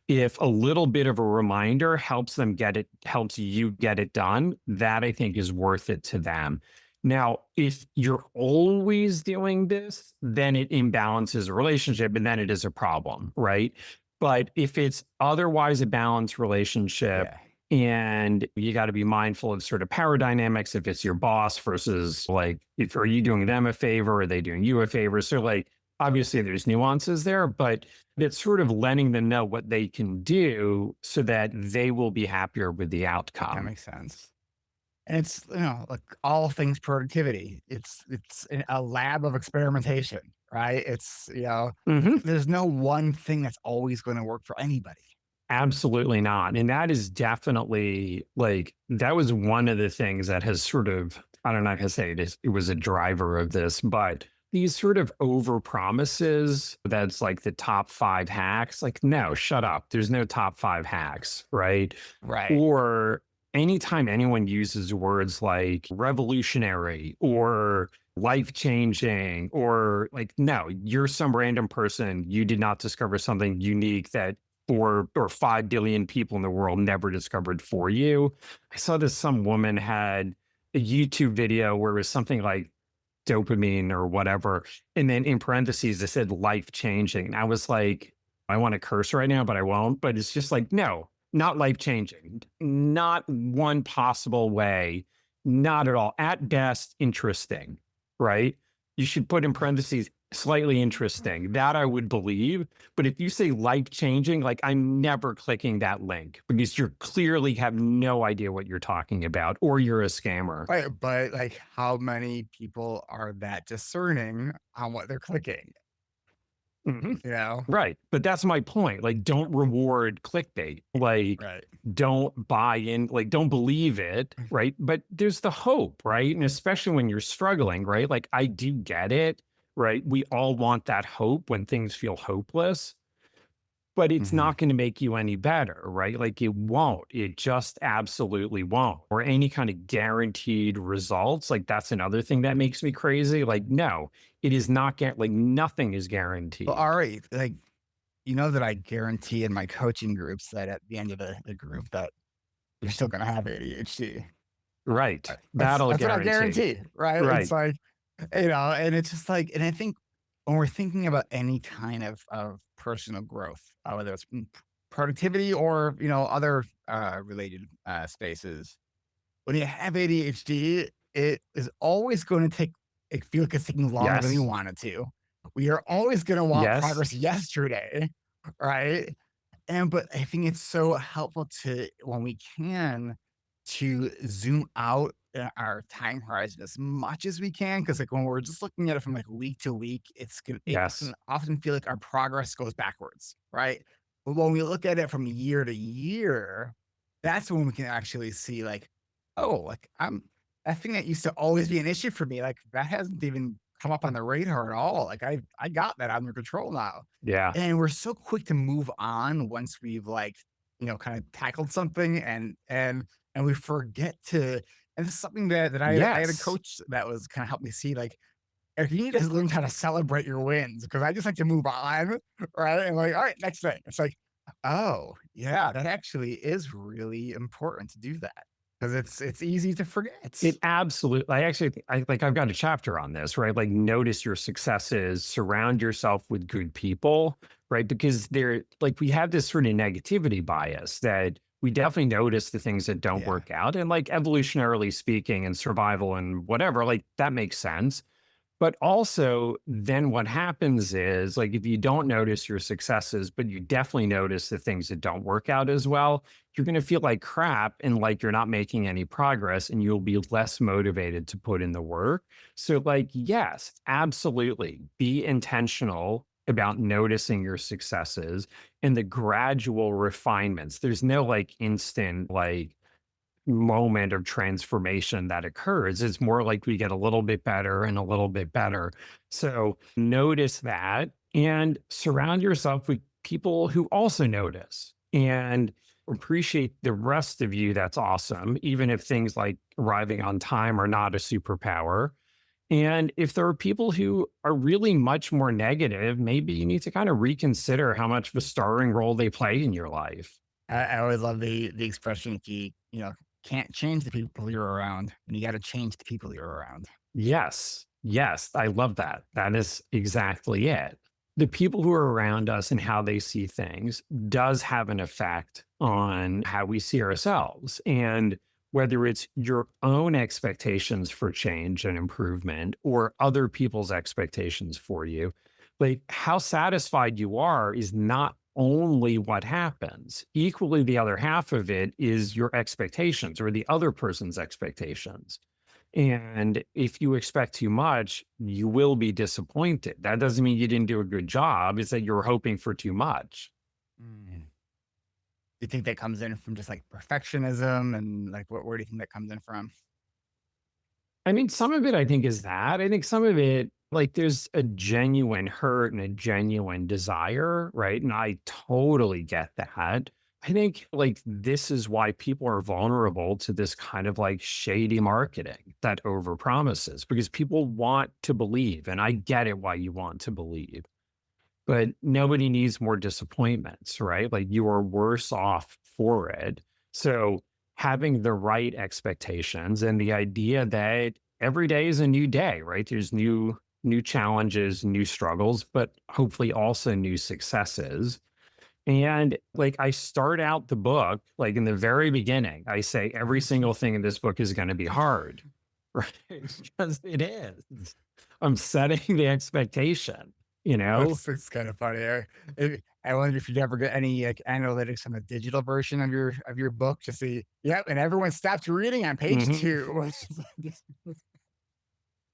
If a little bit of a reminder helps you get it done, that I think is worth it to them. Now, if you're always doing this, then it imbalances a relationship and then it is a problem, right? But if it's otherwise a balanced relationship, Yeah. and you got to be mindful of sort of power dynamics, if it's your boss versus like, if are you doing them a favor, or are they doing you a favor? So like, obviously there's nuances there, but it's sort of letting them know what they can do so that they will be happier with the That outcome. makes sense. And it's, like all things productivity. It's a lab of experimentation, right? It's, Mhm. there's no one thing that's always going to work for anybody. Absolutely not. And that is definitely like, that was one of the things that has sort of, I don't know how to say it was a driver of this, but these sort of over promises that's like the top 5 hacks, like, no, shut up. There's no top 5 hacks, right? Right. Or anytime anyone uses words like revolutionary or life changing, or like, no, you're some random person. You did not discover something unique that 4 or 5 billion people in the world never discovered for you. I saw this, some woman had a YouTube video where it was something like dopamine or whatever. And then in parentheses, it said life changing. And I was like, I want to curse right now, but I won't. But it's just like, no, not life changing. Not one possible way. Not at all. At best, interesting, right? You should put in parentheses, slightly interesting. That I would believe. But if you say life changing, like, I'm never clicking that link because you clearly have no idea what you're talking about, or you're a scammer. Right. But like, how many people are that discerning on what they're clicking? Mhm. You know? Right. But that's my point. Like, don't reward clickbait. Like, Right. don't buy in, like, don't believe it. Right. But there's the hope, right? And especially when you're struggling, right? Like, I do get it. Right. We all want that hope when things feel hopeless, but it's Mhm. not going to make you any better, right? Like, it won't. It just absolutely won't. Or any kind of guaranteed results. Like, that's another thing that makes me crazy. Like, no, it is not, like, nothing is guaranteed. Well, all right. Like, that I guarantee in my coaching groups that at the end of the group that you're still going to have ADHD. Right. That's That'll what I guarantee. guarantee, right? Right. It's like, and it's just like, and I think when we're thinking about any kind of personal growth, whether it's productivity or, other related spaces, when you have ADHD, it is always going to feel like it's taking longer than you Yes. want it to. We are always going to want Yes. progress yesterday, right? But I think it's so helpful to, when we can, to zoom out our time horizon as much as we can. Because like when we're just looking at it from like week to week, it Yes. can often feel like our progress goes backwards, right? But when we look at it from year to year, that's when we can actually see like, oh, like that thing that used to always be an issue for me, like that hasn't even come up on the radar at all. Like I got that under control now. Yeah. And we're so quick to move on once we've like, kind of tackled something and we forget to, and this is something that I had a Yes. coach that was kind of helped me see, like, if you need to learn how to celebrate your wins, because I just like to move on, right? And like, all right, next thing. It's like, oh yeah, that actually is really important to do that because it's easy to forget. It absolutely, I actually, I've got a chapter on this, right? Like, notice your successes, surround yourself with good people, right? Because we have this sort of negativity bias that we definitely notice the things that don't Yeah. work out. And like, evolutionarily speaking and survival and whatever, like, that makes sense. But also, then what happens is, like, if you don't notice your successes, but you definitely notice the things that don't work out as well, you're going to feel like crap and like you're not making any progress, and you'll be less motivated to put in the work. So, like, yes, absolutely, be intentional about noticing your successes and the gradual refinements. There's no like instant, like, moment of transformation that occurs. It's more like we get a little bit better and a little bit better. So notice that and surround yourself with people who also notice. And appreciate the rest of you, that's awesome. Even if things like arriving on time are not a superpower. And if there are people who are really much more negative, maybe you need to kind of reconsider how much of a starring role they play in your life. I always love the expression that you can't change the people you're around, and you got to change the people you're around. Yes. Yes. I love that. That is exactly it. The people who are around us and how they see things does have an effect on how we see ourselves. And whether it's your own expectations for change and improvement or other people's expectations for you, like how satisfied you are is not only what happens. Equally, the other half of it is your expectations or the other person's expectations. And if you expect too much, you will be disappointed. That doesn't mean you didn't do a good job. It's that you're hoping for too much. Do you think that comes in from just like perfectionism and like where do you think that comes in from? I mean, some of it I think is that. I think some of it, like there's a genuine hurt and a genuine desire, right? And I totally get that. I think like this is why people are vulnerable to this kind of like shady marketing that overpromises because people want to believe. And I get it why you want to believe, but nobody needs more disappointments, right? Like you are worse off for it. So having the right expectations and the idea that every day is a new day, right? There's new challenges, new struggles, but hopefully also new successes. And like I start out the book, like in the very beginning, I say every single thing in this book is going to be hard, right? Because it is. I'm setting the expectation, you know? It's kind of funny. I wonder if you'd ever get any like analytics on the digital version of your book to see. Yep, and everyone stopped reading on page Mhm. 2.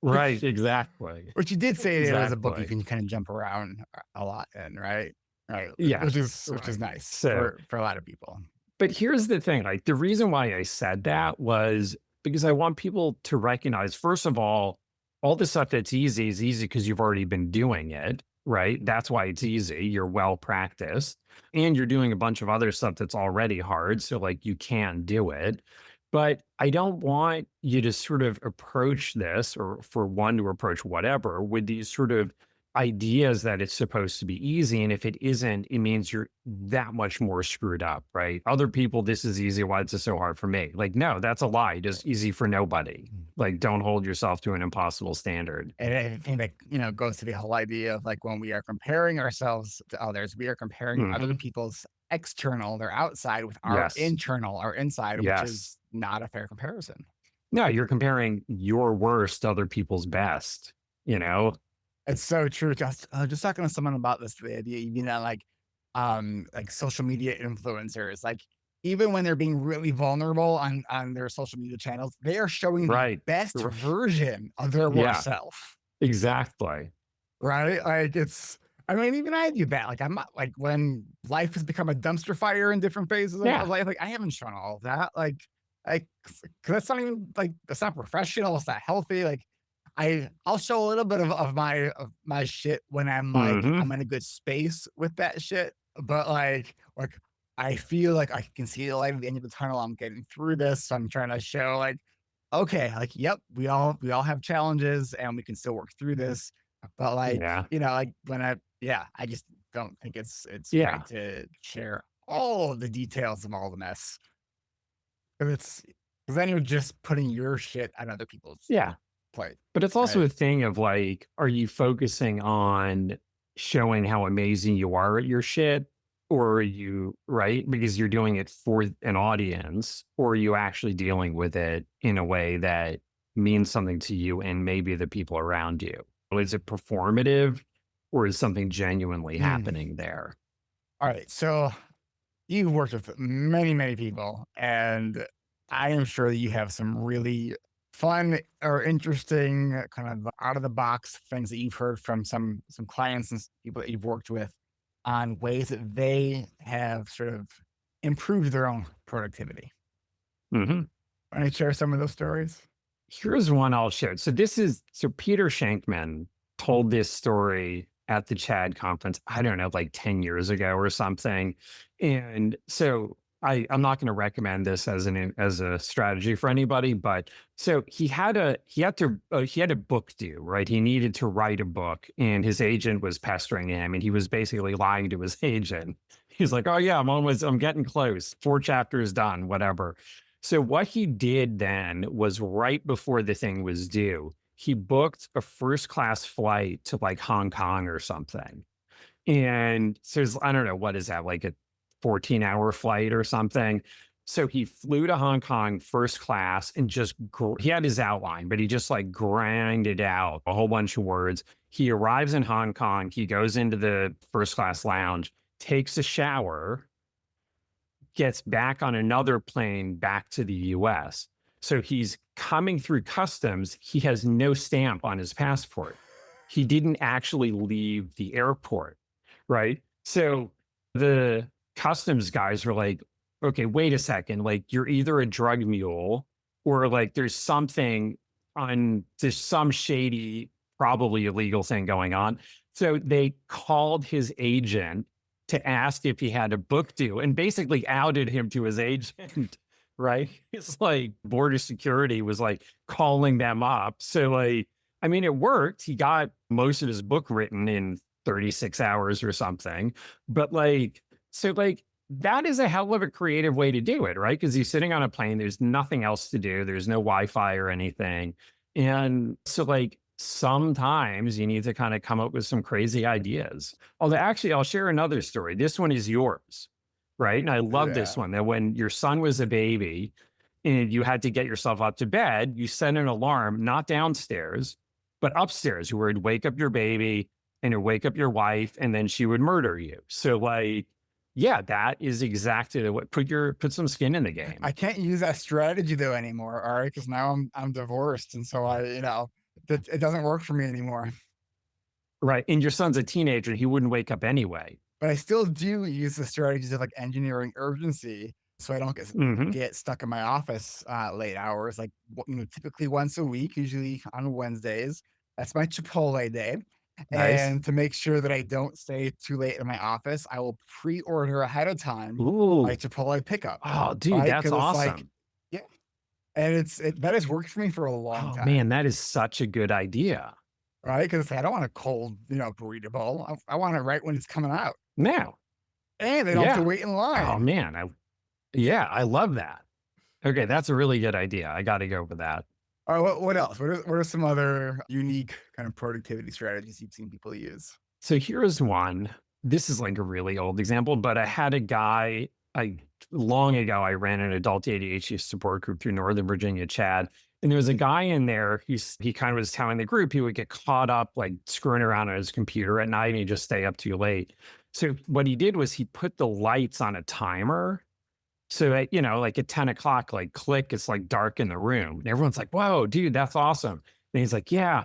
Right, exactly. Which you did say it was a book you Exactly. can kind of jump around a lot in, right? Right. Yes, Which is right. nice So, for a lot of people. but here's the thing, like the reason why I said that was because I want people to recognize, first of all the stuff that's easy is easy because you've already been doing it, right? That's why it's easy. You're well practiced and you're doing a bunch of other stuff that's already hard. So like you can do it. But I don't want you to sort of approach this or for one to approach whatever with these sort of ideas that it's supposed to be easy. And if it isn't, it means you're that much more screwed up, right? Other people, this is easy. Why is it so hard for me? Like, no, that's a lie. Just easy for nobody. Like, don't hold yourself to an impossible standard. And I think that, goes to the whole idea of like when we are comparing ourselves to others, we are comparing other Mhm. people's external, their outside with our Yes. internal, our inside, which is Yes. not a fair comparison. No, you're comparing your worst to other people's best, you know? It's so true. Just talking to someone about this, the idea, like social media influencers, like even when they're being really vulnerable on their social media channels, they are showing the Right. best R- version of their Yeah, worst self. exactly. Right? Like I mean, even I do that. Like I'm not like when life has become a dumpster fire in different phases of Yeah. life, like I haven't shown all of that. Like, 'cause that's not even like that's not professional, it's not healthy. Like I'll show a little bit of my shit when I'm like Hmm. I'm in a good space with that shit. But like I feel like I can see the light at the end of the tunnel. I'm getting through this. So I'm trying to show like, okay, like, yep, we all have challenges and we can still work through this. But Yeah. like I just don't think it's Yeah. right to share all of the details of all the mess. 'Cause then you're just putting your shit on other people's Yeah. plate, But it's also right? a thing of like, are you focusing on showing how amazing you are at your shit? Or are you, right? Because you're doing it for an audience, or are you actually dealing with it in a way that means something to you and maybe the people around you? Is it performative or is something genuinely Mm. happening there? All right. So you've worked with many, many people, and I am sure that you have some really fun or interesting kind of out of the box things that you've heard from some clients and people that you've worked with on ways that they have sort of improved their own productivity. Hmm. Want to share some of those stories? Here's one I'll share. So Peter Shankman told this story at the CHAD conference, I don't know, like 10 years ago or something. And so I'm not going to recommend this as a strategy for anybody, but so he had a book due, right? He needed to write a book, and his agent was pestering him, and he was basically lying to his agent. He's like, "Oh yeah, I'm getting close. 4 chapters done, whatever." So what he did then was right before the thing was due, he booked a first class flight to like Hong Kong or something. And so I don't know, what is that, like a 14-hour flight or something? So he flew to Hong Kong first class and just, he had his outline, but he just like grinded out a whole bunch of words. He arrives in Hong Kong, he goes into the first class lounge, takes a shower, gets back on another plane back to the US. So he's coming through customs. He has no stamp on his passport. He didn't actually leave the airport, right? So the customs guys were like, okay, wait a second. Like, you're either a drug mule or like there's some shady, probably illegal thing going on. So they called his agent to ask if he had a book due and basically outed him to his agent, right? It's like border security was like calling them up. So like, I mean, it worked. He got most of his book written in 36 hours or something. But like, so like, that is a hell of a creative way to do it, right? Because he's sitting on a plane, there's nothing else to do, there's no Wi-Fi or anything. And so like, sometimes you need to kind of come up with some crazy ideas. Although actually, I'll share another story. This one is yours, right? And I love this one, that when your son was a baby and you had to get yourself up to bed, you set an alarm, not downstairs, but upstairs, where it'd wake up your baby and it'd wake up your wife, and then she would murder you. So like, yeah, that is exactly what, put some skin in the game. I can't use that strategy though anymore, all right? Because now I'm divorced, and so it doesn't work for me anymore. Right, and your son's a teenager, he wouldn't wake up anyway. But I still do use the strategies of like engineering urgency, so I don't get stuck in my office late hours. Like typically once a week, usually on Wednesdays. That's my Chipotle day. Nice. And to make sure that I don't stay too late in my office, I will pre-order ahead of time Ooh. my Chipotle pickup. Oh, dude, right? that's 'Cause it's awesome. like, yeah. And that has worked for me for a long Oh time. man, that is such a good idea. Right? Because I don't want a cold, burrito bowl. I want it right when it's coming out. Now, And they don't have to wait in line. oh man, I love that. Okay, that's a really good idea. I got to go with that. All right, what else? What are some other unique kind of productivity strategies you've seen people use? So here's one. This is like a really old example, but I had a guy, long ago, I ran an adult ADHD support group through Northern Virginia, Chad. And there was a guy in there, he kind of was telling the group he would get caught up like screwing around on his computer at night and he'd just stay up too late. So what he did was he put the lights on a timer. So at, like at 10 o'clock, like click, it's like dark in the room. And everyone's like, whoa, dude, that's awesome. And he's like, yeah.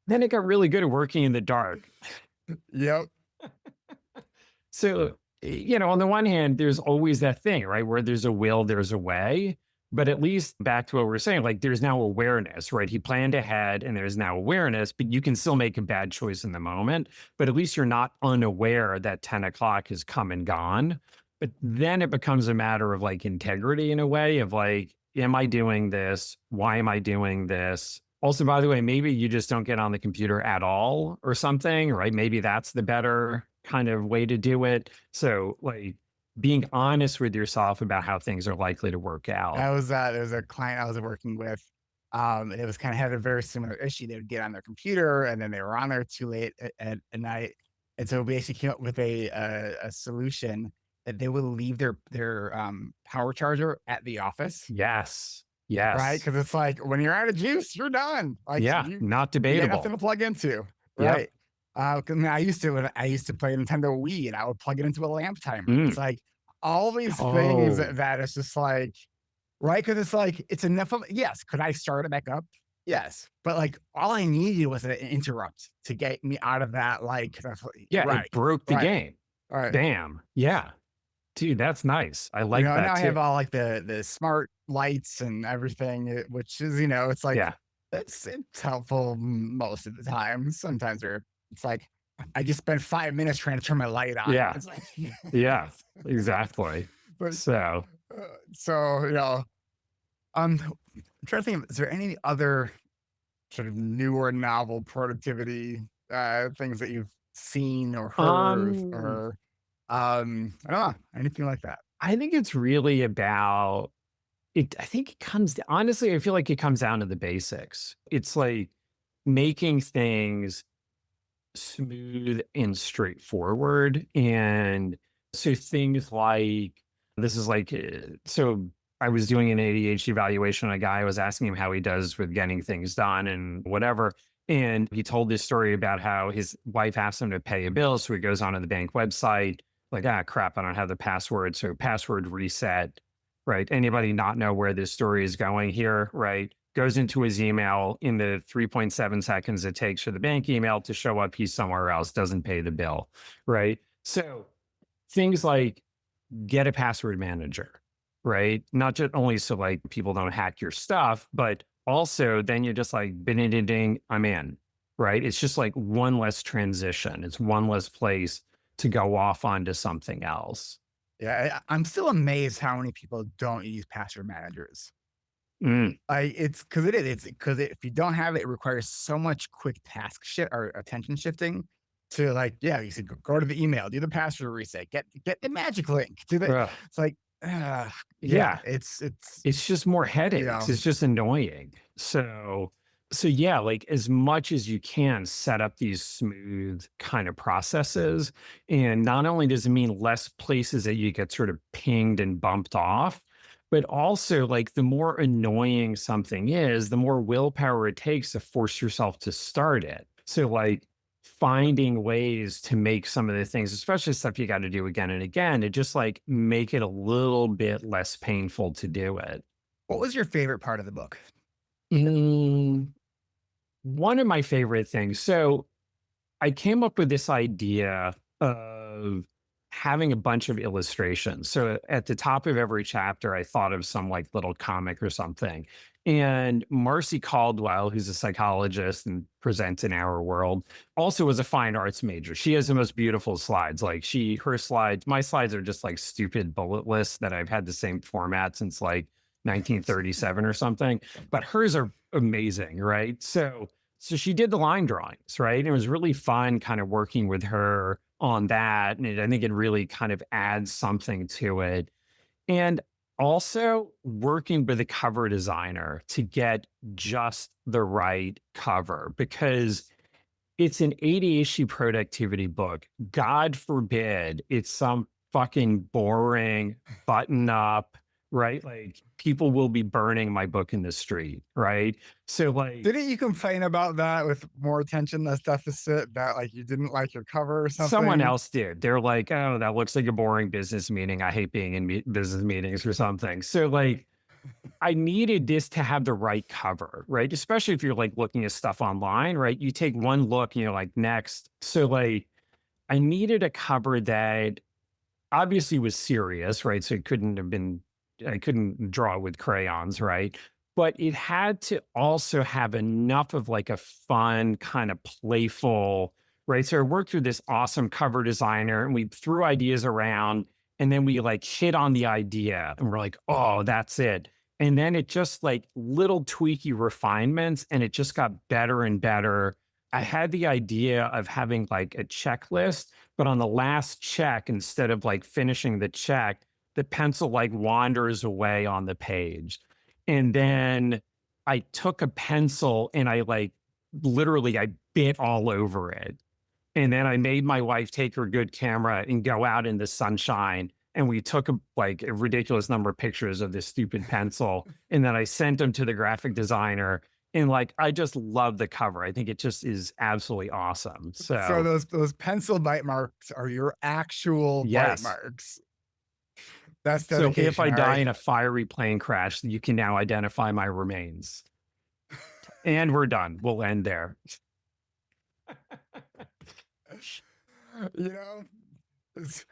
Then it got really good at working in the dark. Yep. So, on the one hand, there's always that thing, right? Where there's a will, there's a way. But at least back to what we were saying, like there's now awareness, right? He planned ahead and there's now awareness, but you can still make a bad choice in the moment. But at least you're not unaware that 10 o'clock has come and gone. But then it becomes a matter of like integrity in a way of like, am I doing this? Why am I doing this? Also, by the way, maybe you just don't get on the computer at all or something, right? Maybe that's the better kind of way to do it. So like being honest with yourself about how things are likely to work out. There was a client I was working with. And it was kind of had a very similar issue. They would get on their computer and then they were on there too late at night. And so we basically came up with a solution that they would leave their power charger at the office. Yes. Yes. Right? Because it's like when you're out of juice, you're done. Like, yeah, not you debatable. got nothing to plug into. Right. Because I used to play Nintendo Wii and I would plug it into a lamp timer. It's like all these things that it's just like, right? Because it's like, it's enough of, yes, could I start it back up? Yes. But like all I needed was an interrupt to get me out of that. Like, yeah, it broke the game. All right. Bam. Yeah. Dude, that's nice. I like that now too. I have all like the smart lights and everything, which is, it's like, it's helpful most of the time. Sometimes it's like, I just spent 5 minutes trying to turn my light on. Yeah. It's like, yeah, exactly. But So so, I'm trying to think of, is there any other sort of newer novel productivity things that you've seen or heard um or I don't know, anything like that? I think it's really about it. I think it honestly, I feel like it comes down to the basics. It's like making things smooth and straightforward. And so things like this is like, so I was doing an ADHD evaluation on a guy. I was asking him how he does with getting things done and whatever. And he told this story about how his wife asked him to pay a bill. So he goes onto the bank website, like, crap, I don't have the password. So password reset, right? Anybody not know where this story is going here, right? Goes into his email in the 3.7 seconds it takes for the bank email to show up. He's somewhere else, doesn't pay the bill, right? So things like get a password manager, right? Not just only so like people don't hack your stuff, but also then you're just like, ding, ding, ding, I'm in, right? It's just like one less transition. It's one less place to go off onto something else. Yeah, I'm still amazed how many people don't use password managers. Mm, It's because it is. It's because if you don't have it, it requires so much quick task shit or attention shifting to like, yeah, you said go to the email, do the password reset, get the magic link, do the. ugh. It's like, Yeah. it's It's just more you headaches. know, It's just annoying. So yeah, like as much as you can set up these smooth kind of processes. And not only does it mean less places that you get sort of pinged and bumped off, but also like the more annoying something is, the more willpower it takes to force yourself to start it. So like finding ways to make some of the things, especially stuff you got to do again and again, to just like make it a little bit less painful to do it. what was your favorite part of the book? Mm, one of my favorite things. So I came up with this idea of having a bunch of illustrations. So at the top of every chapter, I thought of some like little comic or something. And Marcy Caldwell, who's a psychologist and presents in Our World, also was a fine arts major. She has the most beautiful slides. Like her slides, my slides are just like stupid bullet lists that I've had the same format since like 1937 or something. But hers are amazing, right? So she did the line drawings, right? And it was really fun kind of working with her on that. And I think it really kind of adds something to it. And also working with a cover designer to get just the right cover because it's an ADHD productivity book. God forbid it's some fucking boring button up, right? Like people will be burning my book in the street, right? So like Didn't you complain about that with more attention less deficit, that like you didn't like your cover or something? someone else did. They're like, oh, that looks like a boring business meeting. I hate being in business meetings or something. So like I needed this to have the right cover, right? Especially if you're like looking at stuff online, right? You take one look and you're like, next. So like I needed a cover that obviously was serious, right? So I couldn't draw with crayons, right? But it had to also have enough of like a fun, kind of playful, right? So I worked with this awesome cover designer and we threw ideas around and then we like hit on the idea and we're like, oh, that's it. And then it just like little tweaky refinements and it just got better and better. I had the idea of having like a checklist, but on the last check, instead of like finishing the check, the pencil like wanders away on the page. And then I took a pencil and I like literally I bit all over it. And then I made my wife take her good camera and go out in the sunshine. And we took like a ridiculous number of pictures of this stupid pencil. And then I sent them to the graphic designer. And like, I just love the cover. I think it just is absolutely awesome. So those pencil bite marks are your actual Yes. bite marks. That's So dedication. if I all die right? in a fiery plane crash, you can now identify my remains. And we're done. We'll end there. You know, it's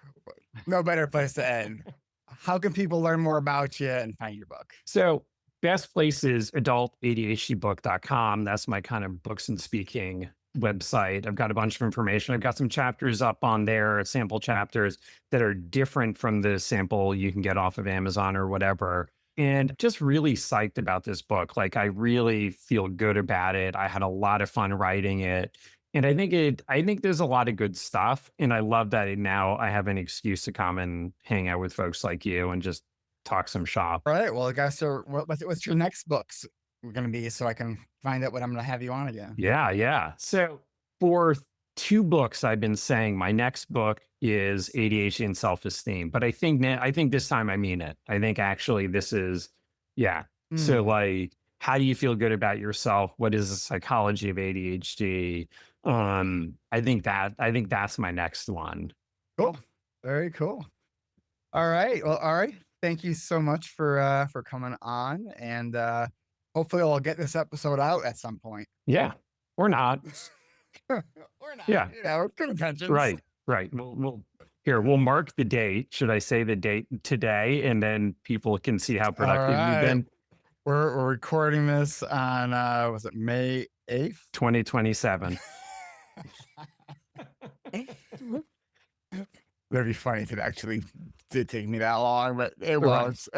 no better place to end. How can people learn more about you and find your book? So best place is adultadhdbook.com. That's my kind of books and speaking website. I've got a bunch of information. I've got some chapters up on there, sample chapters that are different from the sample you can get off of Amazon or whatever. And just really psyched about this book. Like, I really feel good about it. I had a lot of fun writing it. And I think there's a lot of good stuff. And I love that now I have an excuse to come and hang out with folks like you and just talk some shop. All right. Well, guys, so what's your next books going to be so I can find out what I'm going to have you on again? Yeah. So for 2 books, I've been saying my next book is ADHD and self-esteem, but I think this time I mean it. I think actually this is, So like, how do you feel good about yourself? What is the psychology of ADHD? I think that's my next one. Cool. Very cool. All right. Well, all right. Thank you so much for coming on, and hopefully I'll get this episode out at some point. Yeah, or not. Or not. Yeah. Good intentions. Right. We'll mark the date. Should I say the date today, and then people can see how productive you've been? We're recording this on was it May 8th? 2027. That'd be funny if it actually did take me that long, but it was.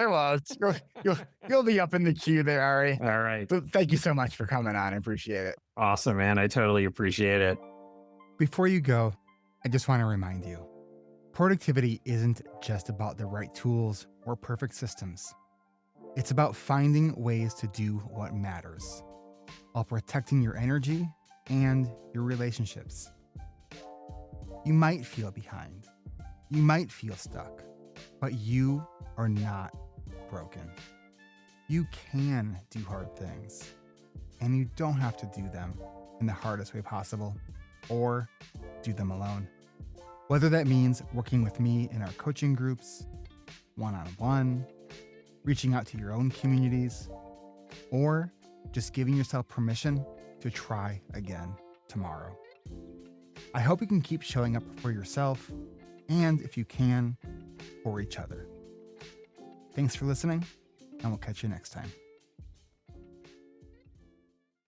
You'll be up in the queue there, Ari. All right. So thank you so much for coming on. I appreciate it. Awesome, man. I totally appreciate it. Before you go, I just want to remind you, productivity isn't just about the right tools or perfect systems. It's about finding ways to do what matters while protecting your energy and your relationships. You might feel behind. You might feel stuck, but you are not broken. You can do hard things, and you don't have to do them in the hardest way possible or do them alone. Whether that means working with me in our coaching groups, one-on-one, reaching out to your own communities, or just giving yourself permission to try again tomorrow. I hope you can keep showing up for yourself, and if you can, for each other. Thanks for listening, and we'll catch you next time.